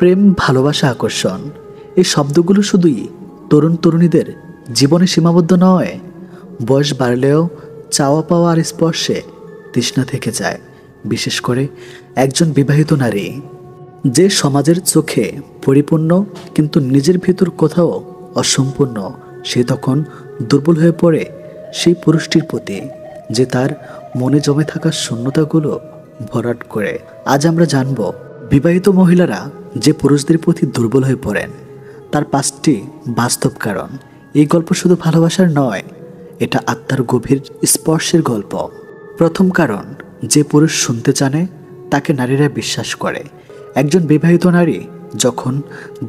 প্রেম, ভালোবাসা, আকর্ষণ এই শব্দগুলো শুধুই তরুণ তরুণীদের জীবনে সীমাবদ্ধ নয়। বয়স বাড়লেও চাওয়া পাওয়া আর স্পর্শে তৃষ্ণা থেকে যায়, বিশেষ করে একজন বিবাহিত নারী যে সমাজের চোখে পরিপূর্ণ কিন্তু নিজের ভিতর কোথাও অসম্পূর্ণ। সে তখন দুর্বল হয়ে পড়ে সেই পুরুষটির প্রতি যে তার মনে জমে থাকা শূন্যতাগুলো ভরাট করে। আজ আমরা জানব বিবাহিত মহিলারা যে পুরুষদের প্রতি দুর্বল হয়ে পড়েন তার 5টি বাস্তব কারণ। এই গল্প শুধু ভালোবাসার নয়, এটা আত্মার গভীর স্পর্শের গল্প। প্রথম কারণ, যে পুরুষ শুনতে জানে তাকে নারীরা বিশ্বাস করে। একজন বিবাহিত নারী যখন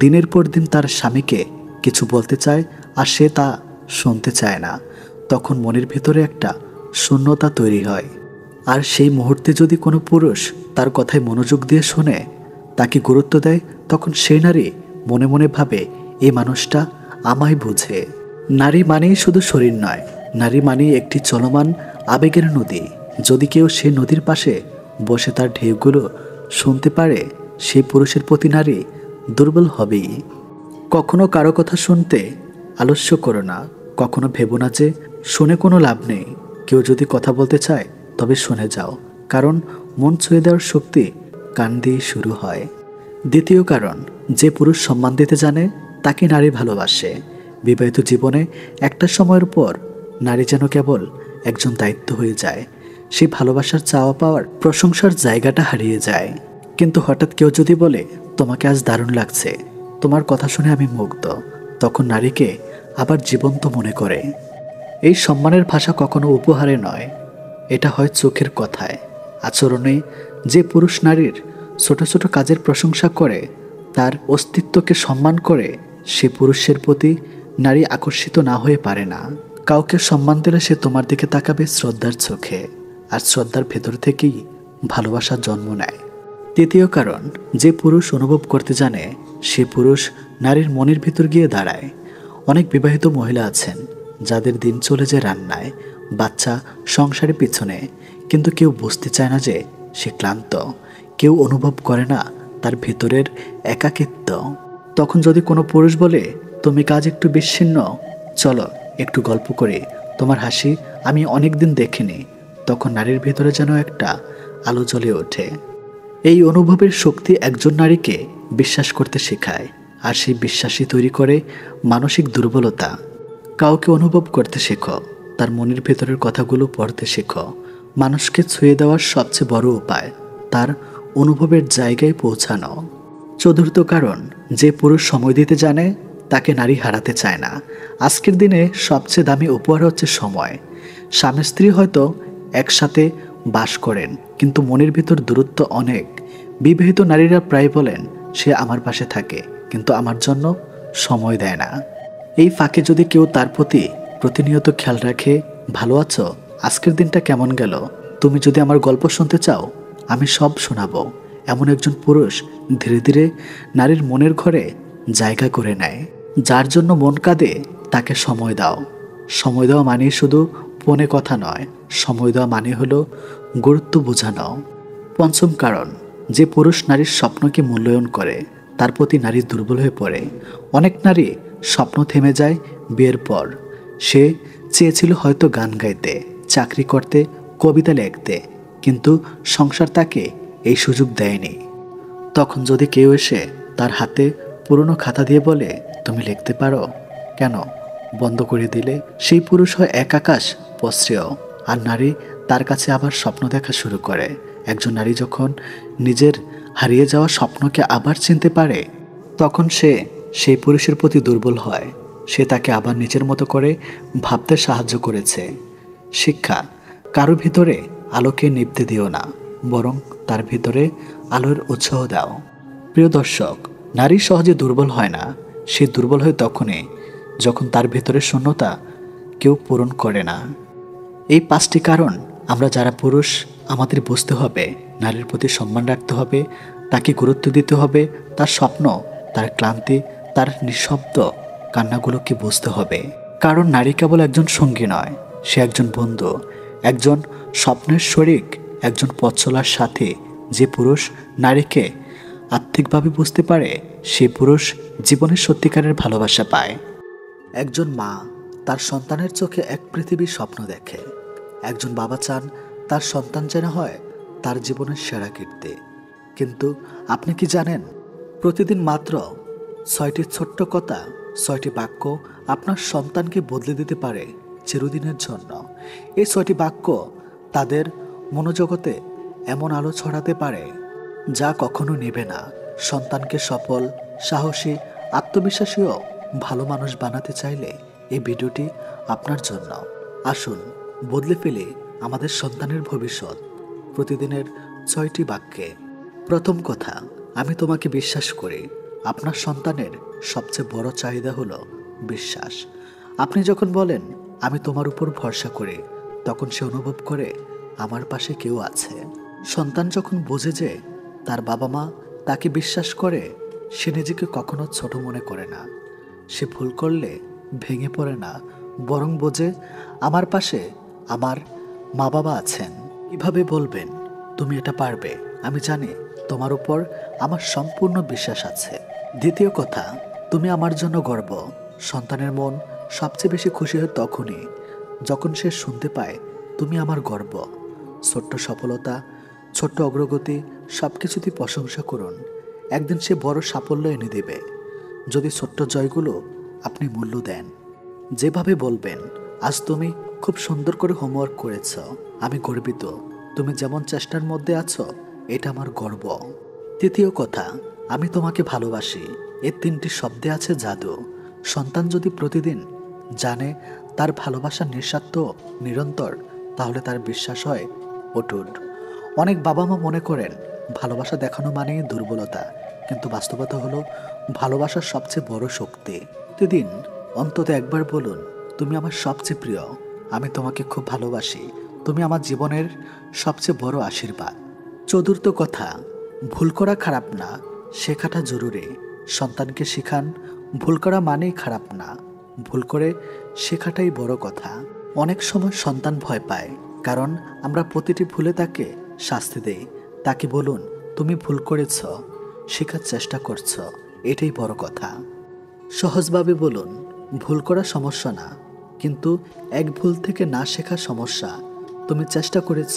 দিনের পর দিন তার স্বামীকে কিছু বলতে চায় আর সে তা শুনতে চায় না, তখন মনের ভিতরে একটা শূন্যতা তৈরি হয়। আর সেই মুহূর্তে যদি কোনো পুরুষ তার কথায় মনোযোগ দিয়ে শোনে, তাকে গুরুত্ব দেয়, তখন সেই নারী মনে মনে ভাবে এই মানুষটা আমায় বুঝে। নারী মানেই শুধু শরীর নয়, নারী মানেই একটি চলমান আবেগের নদী। যদি কেউ সেই নদীর পাশে বসে তার ঢেউগুলো শুনতে পারে, সেই পুরুষের প্রতি নারী দুর্বল হবেই। কখনো কারো কথা শুনতে আলস্য করো না, কখনো ভেবো না যে শুনে কোনো লাভ নেই। কেউ যদি কথা বলতে চায় তবে শুনে যাও, কারণ মন ছুঁয়ে দেওয়ার শক্তি কান দিয়ে শুরু হয়। দ্বিতীয় কারণ, যে পুরুষ সম্মান দিতে জানে তাকে নারী ভালোবাসে। বিবাহিত জীবনে একটা সময়ের পর নারী যেন কেবল একজন দায়িত্ব হয়ে যায়। সেই ভালোবাসার চাওয়া পাওয়ার প্রশংসার জায়গাটা হারিয়ে যায়। কিন্তু হঠাৎ কেউ যদি বলে তোমাকে আজ দারুণ লাগছে, তোমার কথা শুনে আমি মুগ্ধ, তখন নারীকে আবার জীবন্ত মনে করে। এই সম্মানের ভাষা কখনো উপহারে নয়, এটা হয় চোখের কথায়, আচরণে। যে পুরুষ নারীর ছোট ছোট কাজের প্রশংসা করে, তার অস্তিত্বকে সম্মান করে, সে পুরুষের প্রতি নারী আকর্ষিত না হয়ে পারে না। কাউকে সম্মান দিলে সে তোমার দিকে তাকাবে শ্রদ্ধার চোখে, আর শ্রদ্ধার ভেতর থেকেই ভালোবাসার জন্ম নেয়। তৃতীয় কারণ, যে পুরুষ অনুভব করতে জানে সে পুরুষ নারীর মনের ভিতর গিয়ে দাঁড়ায়। অনেক বিবাহিত মহিলা আছেন যাদের দিন চলে যায় রান্নায়, বাচ্চা, সংসারের পিছনে, কিন্তু কেউ বুঝতে চায় না যে সে ক্লান্ত। কেউ অনুভব করে না তার ভেতরের একাকিত্ব। তখন যদি কোনো পুরুষ বলে তুমি কাজ একটু বিচ্ছিন্ন, চলো একটু গল্প করি, তোমার হাসি আমি অনেক দিন দেখিনি, তখন নারীর ভেতরে যেন একটা আলো জ্বলে ওঠে। এই অনুভবের শক্তি একজন নারীকে বিশ্বাস করতে শেখায়, আর সেই বিশ্বাসই তৈরি করে মানসিক দুর্বলতা। কাউকে অনুভব করতে শেখো, তার মনের ভেতরের কথাগুলো পড়তে শেখো। মানুষকে ছুঁয়ে দেওয়ার সবচেয়ে বড় উপায় তার অনুভবের জায়গায় পৌঁছানো। চতুর্থ কারণ, যে পুরুষ সময় দিতে জানে তাকে নারী হারাতে চায় না। আজকের দিনে সবচেয়ে দামি উপহার হচ্ছে সময়। স্বামী স্ত্রী হয়তো একসাথে বাস করেন, কিন্তু মনের ভিতর দূরত্ব অনেক। বিবাহিত নারীরা প্রায় বলেন সে আমার পাশে থাকে কিন্তু আমার জন্য সময় দেয় না। এই ফাঁকে যদি কেউ তার প্রতি প্রতিনিয়ত খেয়াল রাখে, ভালো আছো, আজকের দিনটা কেমন গেল, তুমি যদি আমার গল্প শুনতে চাও আমি সব শোনাবো, এমন একজন পুরুষ ধীরে ধীরে নারীর মনের ঘরে জায়গা করে নেয়। যার জন্য মন কাঁদে তাকে সময় দাও। সময় দেওয়া মানে শুধু ফোনে কথা নয়, সময় দেওয়া মানে হলো গুরুত্ব বোঝানো। পঞ্চম কারণ, যে পুরুষ নারীর স্বপ্নকে মূল্যায়ন করে তার প্রতি নারী দুর্বল হয়ে পড়ে। অনেক নারী স্বপ্ন থেমে যায় বিয়ের পর। সে চেয়েছিল হয়তো গান গাইতে, চাকরি করতে, কবিতা লিখতে, কিন্তু সংসার তাকে এই সুযোগ দেয়নি। তখন যদি কেউ এসে তার হাতে পুরনো খাতা দিয়ে বলে তুমি লিখতে পারো, কেন বন্ধ করে দিলে, সেই পুরুষ হয় এক আকাশ প্রশ্রয়, আর নারী তার কাছে আবার স্বপ্ন দেখা শুরু করে। একজন নারী যখন নিজের হারিয়ে যাওয়া স্বপ্নকে আবার চিনতে পারে, তখন সে সেই পুরুষের প্রতি দুর্বল হয়। সে তাকে আবার নিজের মতো করে ভাবতে সাহায্য করেছে। শিক্ষা, কারো ভিতরে আলোকে নিভতে দিও না, বরং তার ভিতরে আলোর উৎসাহ দাও। প্রিয় দর্শক, নারী সহজে দুর্বল হয় না, সে দুর্বল হয় তখনই যখন তার ভেতরে শূন্যতা কেউ পূরণ করে না। এই 5টি কারণ আমরা যারা পুরুষ আমাদের বুঝতে হবে। নারীর প্রতি সম্মান রাখতে হবে, তাকে গুরুত্ব দিতে হবে, তার স্বপ্ন, তার ক্লান্তি, তার নিঃশব্দ কান্নাগুলোকে বুঝতে হবে। কারণ নারী কেবল একজন সঙ্গী নয়, সে একজন বন্ধু, একজন স্বপ্নের শরিক, একজন পথ চলার সাথী। যে পুরুষ নারীকে আত্মিকভাবে বুঝতে পারে, সে পুরুষ জীবনের সত্যিকারের ভালোবাসা পায়। একজন মা তার সন্তানের চোখে এক পৃথিবীর স্বপ্ন দেখে। একজন বাবা চান তার সন্তান যেন হয় তার জীবনের সেরা কীর্তি। কিন্তু আপনি কি জানেন, প্রতিদিন মাত্র 6টি ছোট্ট কথা, 6টি বাক্য আপনার সন্তানকে বদলে দিতে পারে চিরদিনের জন্য। এই 6টি বাক্য তাদের মনোজগতে এমন আলো ছড়াতে পারে যা কখনো নেবে না। সন্তানকে সফল, সাহসী, আত্মবিশ্বাসী ও ভালো মানুষ বানাতে চাইলে এই ভিডিওটি আপনার জন্য। আসুন বদলে ফেলি আমাদের সন্তানের ভবিষ্যৎ প্রতিদিনের 6টি বাক্যে। প্রথম কথা, আমি তোমাকে বিশ্বাস করি। আপনার সন্তানের সবচেয়ে বড় চাহিদা হলো বিশ্বাস। আপনি যখন বলেন আমি তোমার উপর ভরসা করি, তখন সে অনুভব করে আমার পাশে কেউ আছে। সন্তান যখন বোঝে যে তার বাবা মা তাকে বিশ্বাস করে, সে নিজেকে কখনো ছোট মনে করে না। সে ভুল করলে ভেঙে পড়ে না, বরং বোঝে আমার পাশে আমার মা বাবা আছেন। কিভাবে বলবেন তুমি এটা পারবে, আমি জানি তোমার উপর আমার সম্পূর্ণ বিশ্বাস আছে। দ্বিতীয় কথা, তুমি আমার জন্য গর্ব। সন্তানের মন সবচেয়ে বেশি খুশি হয় তখনই যখন সে শুনতে পায় তুমি আমার গর্ব। ছোট্ট সফলতা, ছোট্ট অগ্রগতি সব কিছুতেই প্রশংসা করুন। একদিন সে বড় সাফল্য এনে দেবে যদি ছোট্ট জয়গুলো আপনি মূল্য দেন। যেভাবে বলবেন আজ তুমি খুব সুন্দর করে হোমওয়ার্ক করেছ, আমি গর্বিত। তুমি যেমন চেষ্টার মধ্যে আছো, এটা আমার গর্ব। তৃতীয় কথা, আমি তোমাকে ভালোবাসি। এই 3টি শব্দে আছে জাদু। সন্তান যদি প্রতিদিন জানে তার ভালোবাসা নিঃস্বার্থ, নিরন্তর, তাহলে তার বিশ্বাস হয় অটুট। অনেক বাবা মা মনে করেন ভালোবাসা দেখানো মানেই দুর্বলতা, কিন্তু বাস্তবতা হলো ভালোবাসার সবচেয়ে বড় শক্তি। প্রতিদিন অন্তত একবার বলুন তুমি আমার সবচেয়ে প্রিয়, আমি তোমাকে খুব ভালোবাসি, তুমি আমার জীবনের সবচেয়ে বড় আশীর্বাদ। চতুর্থ কথা, ভুল করা খারাপ না, শেখাটা জরুরি। সন্তানকে শেখান ভুল করা মানেই খারাপ না, ভুল করে শেখাটাই বড় কথা। অনেক সময় সন্তান ভয় পায় কারণ আমরা প্রতিটি ভুলে তাকে শাস্তি দেই। তাকে বলুন তুমি ভুল করেছ, শেখার চেষ্টা করছ, এটাই বড় কথা। সহজভাবে বলুন ভুল করা সমস্যা না, কিন্তু এক ভুল থেকে না শেখা সমস্যা। তুমি চেষ্টা করেছ,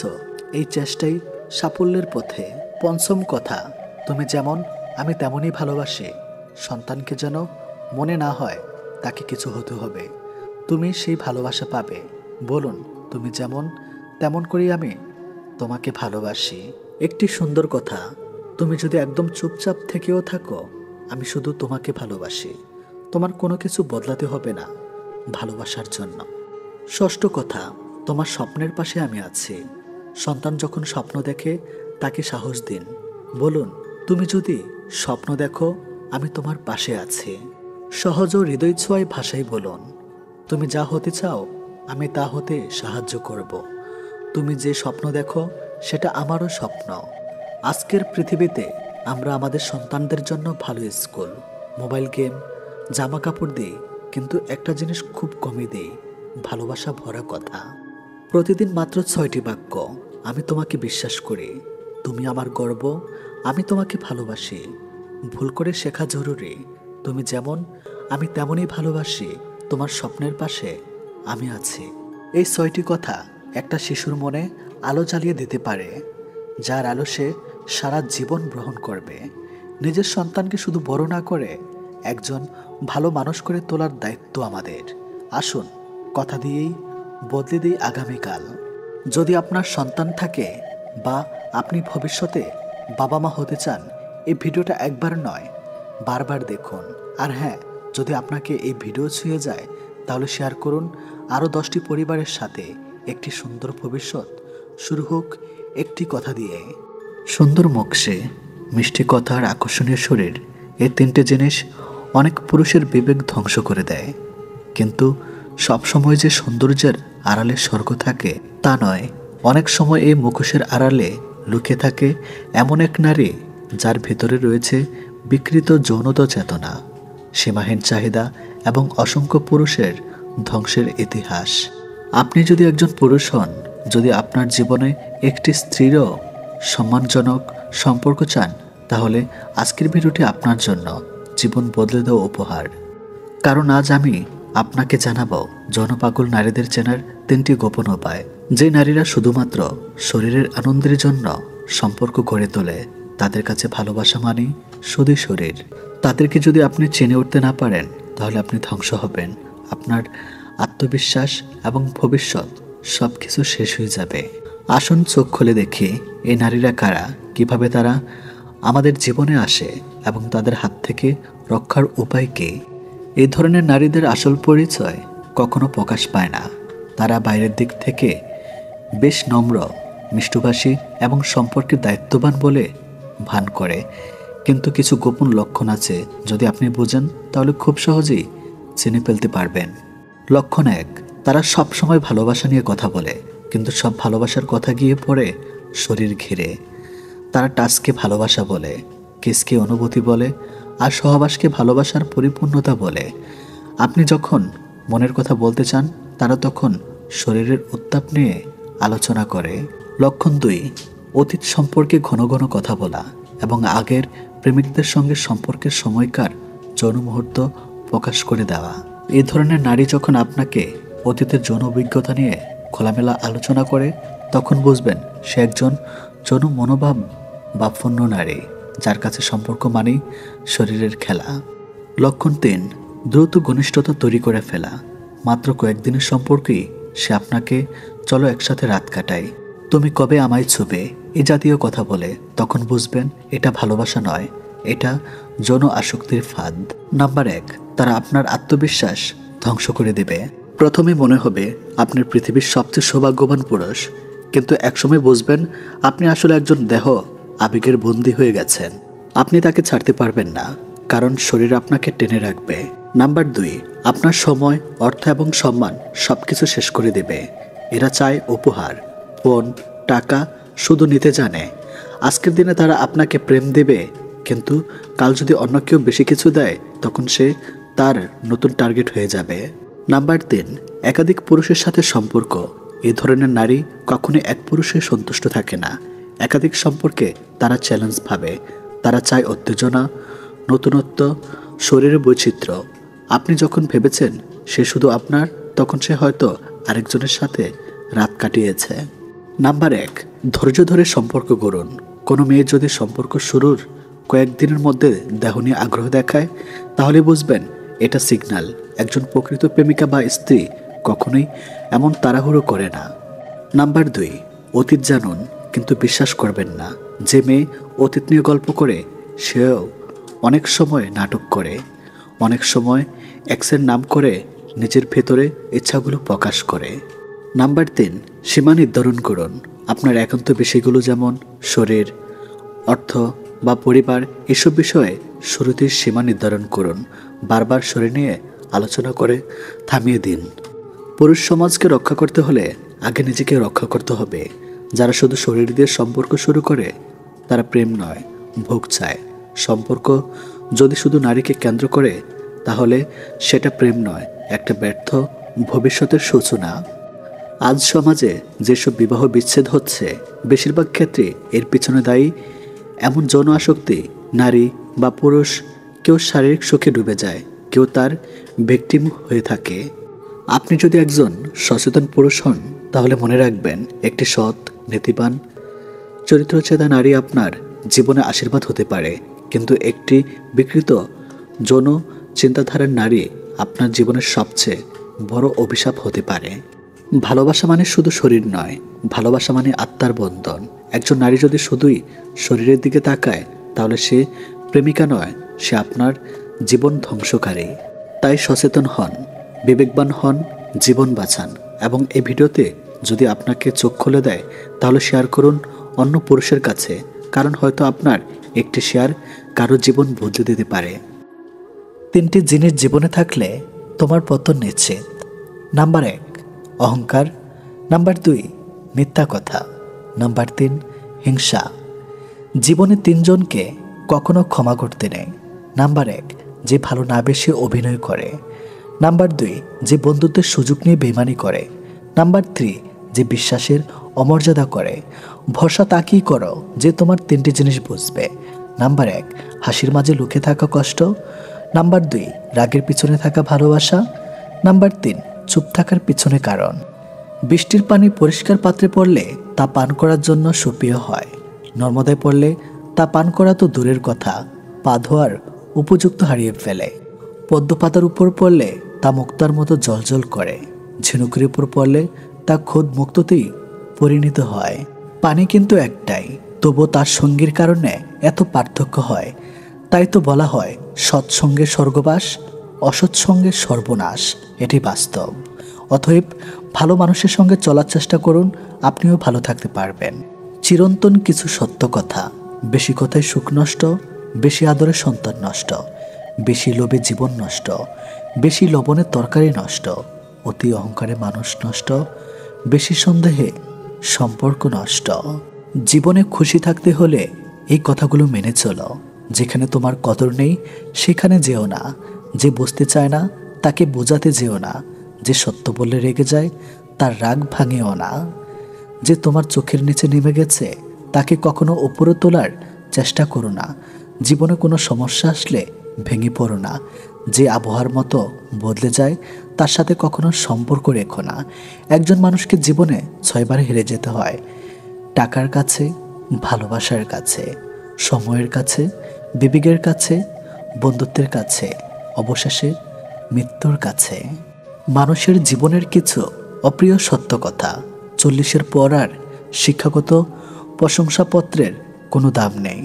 এই চেষ্টাই সাফল্যের পথে। পঞ্চম কথা, তুমি যেমন আমি তেমনই ভালোবাসি। সন্তানকে যেন মনে না হয় তাকে কিছু হতে হবে, তুমি সেই ভালোবাসা পাবে। বলুন তুমি যেমন তেমন করেই আমি তোমাকে ভালোবাসি। একটি সুন্দর কথা, তুমি যদি একদম চুপচাপ থেকেও থাকো, আমি শুধু তোমাকে ভালোবাসি। তোমার কোনো কিছু বদলাতে হবে না ভালোবাসার জন্য। ষষ্ঠ কথা, তোমার স্বপ্নের পাশে আমি আছি। সন্তান যখন স্বপ্ন দেখে তাকে সাহস দিন। বলুন তুমি যদি স্বপ্ন দেখো, আমি তোমার পাশে আছি। সহজ ও হৃদয় ছোঁয়ায় ভাষায় বলুন তুমি যা হতে চাও আমি তা হতে সাহায্য করব। তুমি যে স্বপ্ন দেখো সেটা আমারও স্বপ্ন। আজকের পৃথিবীতে আমরা আমাদের সন্তানদের জন্য ভালো স্কুল, মোবাইল গেম, জামা কাপড় দিই, কিন্তু একটা জিনিস খুব কমই দিই, ভালোবাসা ভরা কথা। প্রতিদিন মাত্র 6টি বাক্য, আমি তোমাকে বিশ্বাস করি, তুমি আমার গর্ব, আমি তোমাকে ভালোবাসি, ভুল করে শেখা জরুরি, তুমি যেমন আমি তেমনই ভালোবাসি, তোমার স্বপ্নের পাশে আমি আছি। এই 6টি কথা একটা শিশুর মনে আলো জ্বালিয়ে দিতে পারে, যার আলো সে সারা জীবন গ্রহণ করবে। নিজের সন্তানকে শুধু বড় না করে একজন ভালো মানুষ করে তোলার দায়িত্ব আমাদের। আসুন কথা দিয়েই বদলে দিই আগামীকাল। যদি আপনার সন্তান থাকে বা আপনি ভবিষ্যতে বাবা মা হতে চান, এই ভিডিওটা একবার নয় বারবার দেখুন। আর হ্যাঁ, যদি আপনাকে এই ভিডিও ছুঁয়ে যায় তাহলে শেয়ার করুন আরও 10টি পরিবারের সাথে। একটি সুন্দর ভবিষ্যৎ শুরু হোক একটি কথা দিয়ে। সুন্দর মুখ, সে মিষ্টি কথা আর আকর্ষণীয় শরীর, এই 3টে জিনিস অনেক পুরুষের বিবেক ধ্বংস করে দেয়। কিন্তু সবসময় যে সৌন্দর্যের আড়ালে স্বর্গ থাকে তা নয়। অনেক সময় এই মুখোশের আড়ালে লুকিয়ে থাকে এমন এক নারী যার ভেতরে রয়েছে বিকৃত যৌনতা চেতনা, সীমাহীন চাহিদা এবং অসংখ্য পুরুষের ধ্বংসের ইতিহাস। আপনি যদি একজন পুরুষ হন, যদি আপনার জীবনে একটি স্ত্রীরও সম্মানজনক সম্পর্ক চান, তাহলে আজকের ভিডিওটি আপনার জন্য জীবন বদলে দেওয়া উপহার। কারণ আজ আমি আপনাকে জানাবো যৌনপাগল নারীদের চেনার 3টি গোপন উপায়, যে নারীরা শুধুমাত্র শরীরের আনন্দের জন্য সম্পর্ক গড়ে তোলে। তাদের কাছে ভালোবাসা মানে শুধুই শরীর। তাদেরকে যদি আপনি চিনে উঠতে না পারেন তাহলে আপনি ধ্বংস হবেন। আপনার আত্মবিশ্বাস এবং ভবিষ্যৎ সব কিছু শেষ হয়ে যাবে। আসুন চোখ খুলে দেখি এই নারীরা কারা, কিভাবে তারা আমাদের জীবনে আসে এবং তাদের হাত থেকে রক্ষার উপায় কী। এই ধরনের নারীদের আসল পরিচয় কখনো প্রকাশ পায় না। তারা বাইরের দিক থেকে বেশ নম্র, মিষ্টভাষী এবং সম্পর্কের দায়িত্ববান বলে ভান করে, কিন্তু কিছু গোপন লক্ষণ আছে। যদি আপনি বোঝেন তাহলে খুব সহজেই চিনে ফেলতে পারবেন। লক্ষণ 1, তারা সবসময় ভালোবাসা নিয়ে কথা বলে, কিন্তু সব ভালোবাসার কথা গিয়ে পড়ে শরীর ঘিরে। তারা টাচকে ভালোবাসা বলে, কিসকে অনুভূতি বলে, আর সহবাসকে ভালোবাসার পরিপূর্ণতা বলে। আপনি যখন মনের কথা বলতে চান তারা তখন শরীরের উত্তাপ নিয়ে আলোচনা করে। লক্ষণ 2, অতীত সম্পর্কে ঘন ঘন কথা বলা এবং আগের প্রেমিকদের সঙ্গে সম্পর্কের সময়কার যৌন মুহূর্ত প্রকাশ করে দেওয়া। এই ধরনের নারী যখন আপনাকে অতীতের যৌন অভিজ্ঞতা নিয়ে খোলামেলা আলোচনা করে তখন বুঝবেন সে একজন যৌন মনোভাব ভাবপূর্ণ নারী, যার কাছে সম্পর্ক মানেই শরীরের খেলা। লক্ষণ 3, দ্রুত ঘনিষ্ঠতা তৈরি করে ফেলা। মাত্র কয়েকদিনের সম্পর্কেই সে আপনাকে চলো একসাথে রাত কাটাই, তুমি কবে আমায় ছুবে, এই জাতীয় কথা বলে। তখন বুঝবেন এটা ভালোবাসা নয়, এটা যৌন আসক্তির ফাঁদ। নাম্বার 1, তারা আপনার আত্মবিশ্বাস ধ্বংস করে দেবে। প্রথমে মনে হবে আপনি পৃথিবীর সবচেয়ে সৌভাগ্যবান পুরুষ, কিন্তু একসময় বুঝবেন আপনি আসলে একজন দেহ আবেগের বন্দী হয়ে গেছেন। আপনি তাকে ছাড়তে পারবেন না, কারণ শরীর আপনাকে টেনে রাখবে। নাম্বার 2, আপনার সময়, অর্থ এবং সম্মান সবকিছু শেষ করে দেবে। এরা চায় উপহার, ফোন, টাকা, শুধু নিতে জানে। আজকের দিনে তারা আপনাকে প্রেম দেবে, কিন্তু কাল যদি অন্য কেউ বেশি কিছু দেয় তখন সে তার নতুন টার্গেট হয়ে যাবে। নাম্বার 3, একাধিক পুরুষের সাথে সম্পর্ক। এই ধরনের নারী কখনোই এক পুরুষে সন্তুষ্ট থাকে না। একাধিক সম্পর্কে তারা চ্যালেঞ্জ ভাবে। তারা চায় উত্তেজনা, নতুনত্ব, শরীরের বৈচিত্র্য। আপনি যখন ভেবেছেন সে শুধু আপনার, তখন সে হয়তো আরেকজনের সাথে রাত কাটিয়েছে। নাম্বার 1, ধৈর্য ধরে সম্পর্ক গড়ুন। কোনো মেয়ে যদি সম্পর্ক শুরুর কয়েকদিনের মধ্যে দেহ নিয়ে আগ্রহ দেখায় তাহলে বুঝবেন এটা সিগন্যাল। একজন প্রকৃত প্রেমিকা বা স্ত্রী কখনোই এমন তাড়াহুড়ো করে না। নাম্বার 2, অতীত জানুন কিন্তু বিশ্বাস করবেন না। যে মেয়ে অতীত নিয়ে গল্প করে সেও অনেক সময় নাটক করে, অনেক সময় এক্সের নাম করে নিজের ভেতরে ইচ্ছাগুলো প্রকাশ করে। নাম্বার 3, সীমা নির্ধারণ করুন। আপনার একান্ত বিষয়গুলো যেমন শরীর, অর্থ বা পরিবার, এসব বিষয়ে শুরুতেই সীমা নির্ধারণ করুন। বারবার শরীর নিয়ে আলোচনা করে থামিয়ে দিন। পুরুষ সমাজকে রক্ষা করতে হলে আগে নিজেকে রক্ষা করতে হবে। যারা শুধু শরীর দিয়ে সম্পর্ক শুরু করে তারা প্রেম নয়, ভোগ চায়। সম্পর্ক যদি শুধু নারীকে কেন্দ্র করে তাহলে সেটা প্রেম নয়, একটা ব্যর্থ ভবিষ্যতের সূচনা। আজ সমাজে যেসব বিবাহ বিচ্ছেদ হচ্ছে বেশিরভাগ ক্ষেত্রে এর পিছনে দায়ী এমন যৌন আসক্তি। নারী বা পুরুষ কেউ শারীরিক সুখে ডুবে যায়, কেউ তার ভিকটিম হয়ে থাকে। আপনি যদি একজন সচেতন পুরুষ হন তাহলে মনে রাখবেন একটি সৎ, নীতিবান, চরিত্রচেতা নারী আপনার জীবনে আশীর্বাদ হতে পারে, কিন্তু একটি বিকৃত যৌন চিন্তাধারার নারী আপনার জীবনের সবচেয়ে বড় অভিশাপ হতে পারে। ভালোবাসা মানে শুধু শরীর নয়, ভালোবাসা মানে আত্মার বন্ধন। একজন নারী যদি শুধুই শরীরের দিকে তাকায় তাহলে সে প্রেমিকা নয়, সে আপনার জীবন ধ্বংসকারী। তাই সচেতন হন, বিবেকবান হন, জীবন বাঁচান। এবং এই ভিডিওতে যদি আপনাকে চোখ খুলে দেয় তাহলে শেয়ার করুন অন্য পুরুষের কাছে, কারণ হয়তো আপনার একটি শেয়ার কারো জীবন বদলে দিতে পারে। 3টি জিনিস জীবনে থাকলে তোমার পতন নিশ্চিত। নাম্বার 1, অহংকার। নাম্বার 2, মিথ্যা কথা। নাম্বার 3, হিংসা। জীবনে 3 জনকে কখনো ক্ষমা করতে নেই। নাম্বার 1, যে ভালো না বেশি অভিনয় করে। নাম্বার 2, যে বন্ধুত্বের সুযোগ নিয়ে বেইমানি করে। নাম্বার 3, যে বিশ্বাসের অমর্যাদা করে। ভরসা তাকেই করো যে তোমার 3টি জিনিস বুঝবে। নাম্বার 1, হাসির মাঝে লুকিয়ে থাকা কষ্ট। নাম্বার 2, রাগের পিছনে থাকা ভালোবাসা। নাম্বার 3, চুপ থাকার পিছনে কারণ। বৃষ্টির পানি পরিষ্কার পাত্রে পড়লে তা পান করার জন্য সুপেয় হয়, নর্মদায় পড়লে তা পান করা তো দূরের কথা, পা ধোয়ার উপযুক্ত হারিয়ে ফেলে। পদ্ম পাতার উপর পড়লে তা মুক্তার মতো জ্বলজ্বল করে, ঝিনুকের উপর পড়লে তা খোদ মুক্ততেই পরিণত হয়। পানি কিন্তু একটাই, তবু তার সঙ্গীর কারণে এত পার্থক্য হয়। তাই তো বলা হয় সৎসঙ্গে স্বর্গবাস, অসৎসঙ্গে সর্বনাশ। এটি বাস্তব। অতএব ভালো মানুষের সঙ্গে চলার চেষ্টা করুন, আপনিও ভালো থাকতে পারবেন। চিরন্তন কিছু সত্য কথা। বেশি কথায় সুখ নষ্ট, বেশি আদরে সন্তান নষ্ট, বেশি লোভে জীবন নষ্ট, বেশি লবণে তরকারি নষ্ট, অতি অহংকারে মানুষ নষ্ট, বেশি সন্দেহে সম্পর্ক নষ্ট। জীবনে খুশি থাকতে হলে এই কথাগুলো মেনে চলো। যেখানে তোমার কদর নেই সেখানে যেও না। যে বুঝতে চায় না তাকে বোঝাতে যেও না। যে সত্য বললে রেগে যায় তার রাগ ভাঙেও না। যে তোমার চোখের নিচে নেমে গেছে তাকে কখনো উপরে তোলার চেষ্টা করো না। জীবনে কোনো সমস্যা আসলে ভেঙে পড়ো না। যে আবহাওয়ার মতো বদলে যায় তার সাথে কখনো সম্পর্ক রেখো না। একজন মানুষকে জীবনে 6 বার হেরে যেতে হয়, টাকার কাছে, ভালোবাসার কাছে, সময়ের কাছে, বিবেকের কাছে, বন্ধুত্বের কাছে, অবশেষে মৃত্যুর কাছে। মানুষের জীবনের কিছু অপ্রিয় সত্য কথা। 40-এর পর আর শিক্ষাগত প্রশংসাপত্রের কোনো দাম নেই,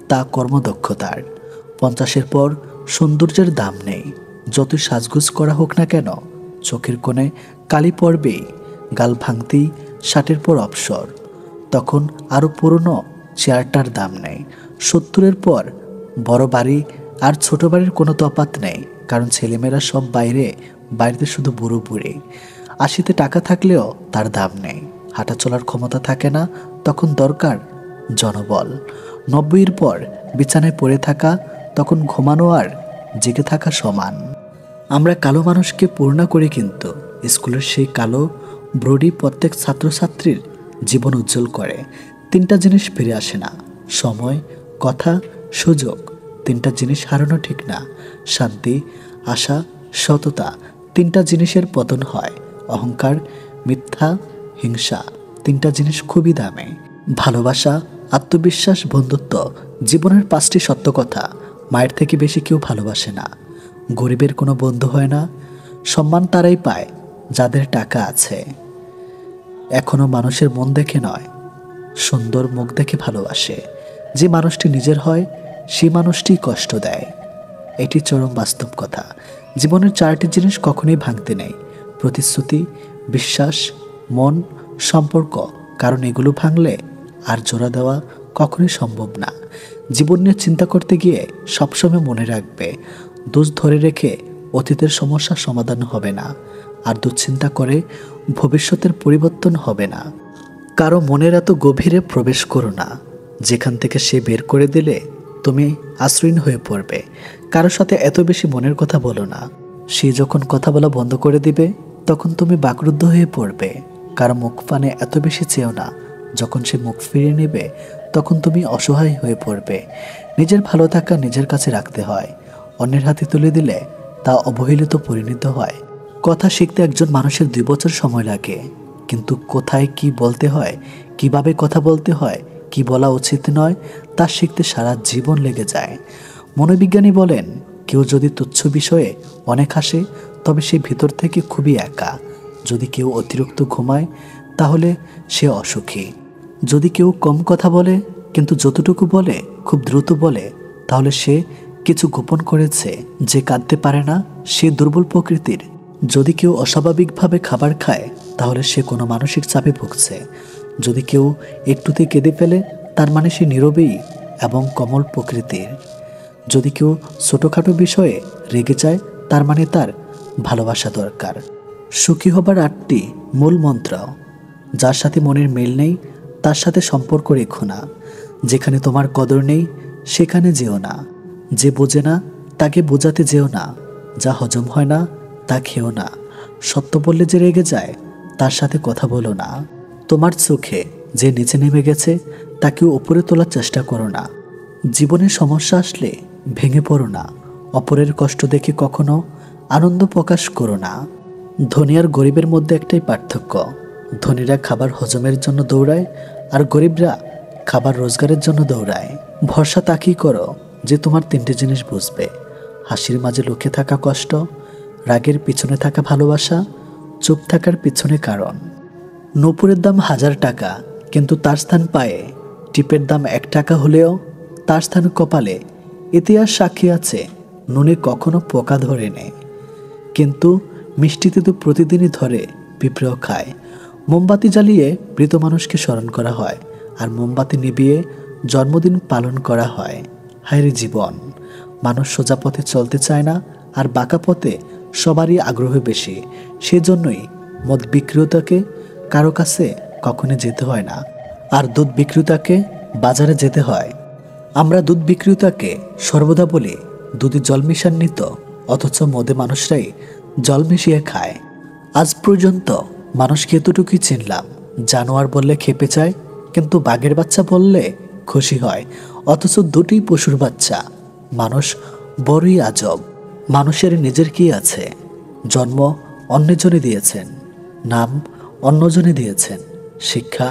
তা কর্মদক্ষতার। 50-এর পর সৌন্দর্যের দাম নেই, যতই সাজগোজ করা হোক না কেন। চোখের কোণে কালি পড়বেই, গাল ভাঙতেই 60-এর পর অবসর, তখন আরও পুরনো চেয়ারটার দাম নেই। 70-এর পর বড় বাড়ি আর ছোট বাড়ির কোনো তফাৎ নেই, কারণ ছেলেমেয়েরা সব বাড়িতে শুধু বুড়ো বুড়ি। 80-তে টাকা থাকলেও তার দাম নেই, হাঁটা চলার ক্ষমতা থাকে না, তখন দরকার জনবল। 90-এর পর বিছানায় পড়ে থাকা, তখন ঘুমানো আর জেগে থাকা সমান। আমরা কালো মানুষকে পূর্ণা করি, কিন্তু স্কুলের সেই কালো ব্রডি প্রত্যেক ছাত্রছাত্রীর জীবন উজ্জ্বল করে। 3টা জিনিস ফিরে আসে না, সময়, কথা, সুযোগ। 3টা জিনিস হারানো ঠিক না। শান্তি, আশা, সততা। 3টা জিনিসের পতন হয়। অহংকার, মিথ্যা, হিংসা। 3টা জিনিস খুবই দামি। ভালোবাসা, আত্মবিশ্বাস, বন্ধুত্ব, জীবনের 5টি সত্য কথা। মায়ের থেকে বেশি কেউ ভালোবাসে না। গরিবের কোনো বন্ধু হয় না। সম্মান তারাই পায় যাদের টাকা আছে। এখনো মানুষের মন দেখে নয়, সুন্দর মুখ দেখে ভালোবাসে। যে মানুষটি নিজের হয় সেই মানুষটি কষ্ট দেয়। এটি চরম বাস্তব কথা। জীবনের 4টি জিনিস কখনোই ভাঙতে নেই: প্রতিশ্রুতি, বিশ্বাস, মন, সম্পর্ক। কারণ এগুলো ভাঙলে আর জোড়া দেওয়া কখনোই সম্ভব না। জীবন নিয়ে চিন্তা করতে গিয়ে সবসময় মনে রাখবে, দোষ ধরে রেখে অতীতের সমস্যার সমাধান হবে না, আর দুশ্চিন্তা করে ভবিষ্যতের পরিবর্তন হবে না। কারো মনের এত গভীরে প্রবেশ করো না, যেখান থেকে সে বের করে দিলে তুমি আশ্রয়হীন হয়ে পড়বে। কারোর সাথে এত বেশি মনের কথা বলো না, সে যখন কথা বলা বন্ধ করে দিবে তখন তুমি বাকরুদ্ধ হয়ে পড়বে। কারো মুখ পানে এত বেশি চেও না, যখন সে মুখ ফিরিয়ে নেবে তখন তুমি অসহায় হয়ে পড়বে। নিজের ভালো থাকা নিজের কাছে রাখতে হয়, অন্যের হাতে তুলে দিলে তা অবহেলিত পরিণত হয়। কথা শিখতে একজন মানুষের 2 বছর সময় লাগে, কিন্তু কোথায় কি বলতে হয়, কিভাবে কথা বলতে হয়, কি বলা উচিত নয়, তা শিখতে সারা জীবন লেগে যায়। মনোবিজ্ঞানী বলেন, কেউ যদি তুচ্ছ বিষয়ে অনেক হাসে তবে সে ভিতর থেকে খুবই একা। যদি কেউ অতিরিক্ত ঘুমায় তাহলে সে অসুখী। যদি কেউ কম কথা বলে কিন্তু যতটুকু বলে খুব দ্রুত বলে, তাহলে সে কিছু গোপন করেছে। যে কাঁদতে পারে না সে দুর্বল প্রকৃতির। যদি কেউ অস্বাভাবিকভাবে খাবার খায় তাহলে সে কোনো মানসিক চাপে ভুগছে। যদি কেউ একটুতে কেঁদে ফেলে তার মানে সে নীরবেই এবং কোমল প্রকৃতির। যদি কেউ ছোটোখাটো বিষয়ে রেগে যায় তার মানে তার ভালোবাসা দরকার। সুখী হবার 8টি মূল মন্ত্র। যার সাথে মনের মিল নেই তার সাথে সম্পর্ক রেখো না। যেখানে তোমার কদর নেই সেখানে যেও না। যে বোঝে না তাকে বোঝাতে যেও না। যা হজম হয় না তা খেও না। সত্য বললে যে রেগে যায় তার সাথে কথা বলো না। তোমার চোখে যে নিচে নেমে গেছে তাকেও উপরে তোলার চেষ্টা করো না। জীবনে সমস্যা আসলে ভেঙে পড়ো না, অপরের কষ্ট দেখে কখনো আনন্দ প্রকাশ করো না। ধনী আর গরিবের মধ্যে একটাই পার্থক্য, ধনীরা খাবার হজমের জন্য দৌড়ায় আর গরিবরা খাবার রোজগারের জন্য দৌড়ায়। ভরসা তাকেই করো যে তোমার তিনটে জিনিস বুঝবে: হাসির মাঝে লুকিয়ে থাকা কষ্ট, রাগের পিছনে থাকা ভালোবাসা, চুপ থাকার পিছনে কারণ। নূপুরের দাম 1000 টাকা, কিন্তু তার স্থান পায়ে। টিপের দাম 1 টাকা হলেও তার স্থান কপালে। ইতিহাস সাক্ষী আছে, নুনে কখনো পোকা ধরে নেয়, কিন্তু মিষ্টিতে তো প্রতিদিনই ধরে পিঁপড়েও খায়। মোমবাতি জ্বালিয়ে মৃত মানুষকে স্মরণ করা হয়, আর মোমবাতি নিভিয়ে জন্মদিন পালন করা হয়। হায়রে জীবন, মানুষ সোজা পথে চলতে চায় না, আর বাঁকা পথে সবারই আগ্রহ বেশি। সেজন্যই মদ বিক্রেতাকে কারো কাছে কখনো যেতে হয় না, আর দুধ বিক্রেতাকে বাজারে যেতে হয়। আমরা দুধ বিক্রেতাকে সর্বদা বলি দুধে জল মিশান্বিত, অথচ মদে মানুষরাই জল মিশিয়ে খায়। আজ পর্যন্ত মানুষকে এতটুকুই চিনলাম, জানোয়ার বললে খেপে যায়, কিন্তু বাঘের বাচ্চা বললে খুশি হয়। অথচ দুটোই পশুর বাচ্চা। মানুষ বড়ই আজব। মানুষের নিজের কি আছে? জন্ম অন্যজনে দিয়েছেন, নাম অন্যজনে দিয়েছেন, শিক্ষা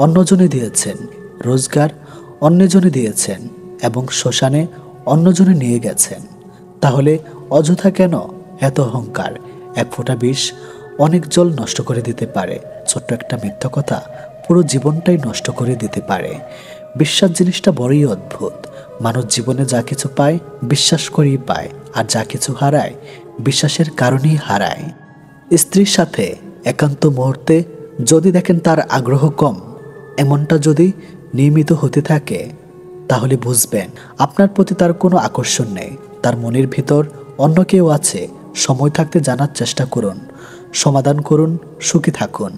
অন্যজনে দিয়েছেন, রোজগার অন্যজনে দিয়েছেন, এবং শ্মশানে অন্যজনে নিয়ে গেছেন। তাহলে অযথা কেন এত অহংকার? এক ফোঁটা বিষ অনেক জল নষ্ট করে দিতে পারে, ছোট্ট একটা মিথ্যা কথা পুরো জীবনটাই নষ্ট করে দিতে পারে। বিশ্বাস জিনিসটা বড়ই অদ্ভুত। মানুষ জীবনে যা কিছু পায় বিশ্বাস করেই পায়, আর যা কিছু হারায় বিশ্বাসের কারণেই হারায়। স্ত্রীর সাথে একান্ত মুহূর্তে যদি দেখেন তার আগ্রহ কম, এমনটা যদি নিয়মিত হতে থাকে, তাহলে বুঝবেন আপনার প্রতি তার কোনো আকর্ষণ নেই। তার মনের ভিতর অন্য কেউ আছে। সময় থাকতে জানার চেষ্টা করুন, সমাধান করুন, সুখী থাকুন।